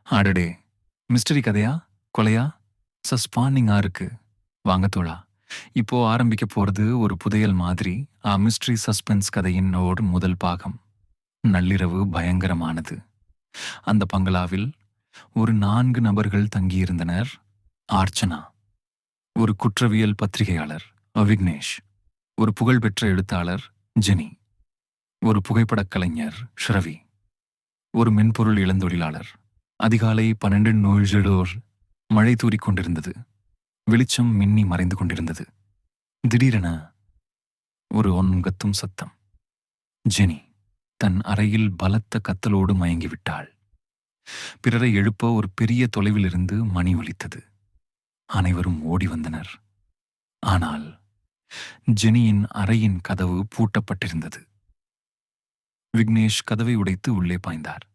அடடே! மிஸ்டரி கதையா? கொலையா? சஸ்பான்னிங்கா இருக்கு. வாங்க தோழா. இப்போ ஆரம்பிக்க போறது ஒரு புதையல் மாதிரி மிஸ்ட்ரி சஸ்பென்ஸ் கதையின் முதல் பாகம். நள்ளிரவு பயங்கரமானது. அந்த பங்களாவில் ஒரு 4 நபர்கள் தங்கியிருந்தனர். ஆர்ச்சனா, ஒரு குற்றவியல் பத்திரிகையாளர் விக்னேஷ், ஒரு புகழ்பெற்ற எழுத்தாளர் ஜெனி, ஒரு புகைப்படக் கலைஞர் ஷ்ரவி, ஒரு மென்பொருள் இளந்தொழிலாளர். அதிகாலை 12:00 மழை தூறிக் கொண்டிருந்தது. வெளிச்சம் மின்னி மறைந்து கொண்டிருந்தது. திடீரென ஒரு ஒன்கத்தும் சத்தம். ஜெனி தன் அறையில் பலத்த கத்தலோடு மயங்கிவிட்டாள். பிறரை எழுப்ப ஒரு பெரிய தொலைவிலிருந்து மணி ஒலித்தது. அனைவரும் ஓடி வந்தனர். ஆனால் ஜெனியின் அறையின் கதவு பூட்டப்பட்டிருந்தது. விக்னேஷ் கதவை உடைத்து உள்ளே பாய்ந்தார்.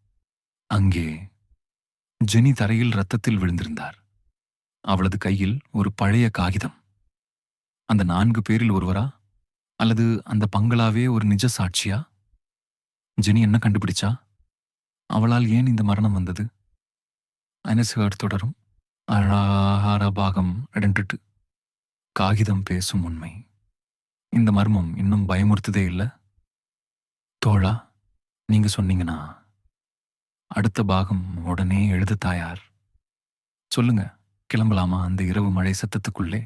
அங்கே ஜெனி தரையில் இரத்தத்தில் விழுந்திருந்தார். அவளது கையில் ஒரு பழைய காகிதம். அந்த 4 பேரில் ஒருவரா, அல்லது அந்த பங்களாவே ஒரு நிஜ சாட்சியா? ஜெனி என்ன கண்டுபிடிச்சா? அவளால் ஏன் இந்த மரணம் வந்தது? ஐனஸ்ஹர்ட் தொடரும். பாகம் 2. காகிதம் பேசும் உண்மை. இந்த மர்மம் இன்னும் பயமுறுத்துதே இல்ல? தோழா, நீங்க சொன்னீங்கன்னா அடுத்த பாகம் உடனே எழுத தயார். சொல்லுங்க, கிளம்பலாமா அந்த இரவு மழை சத்தத்துக்குள்ளே?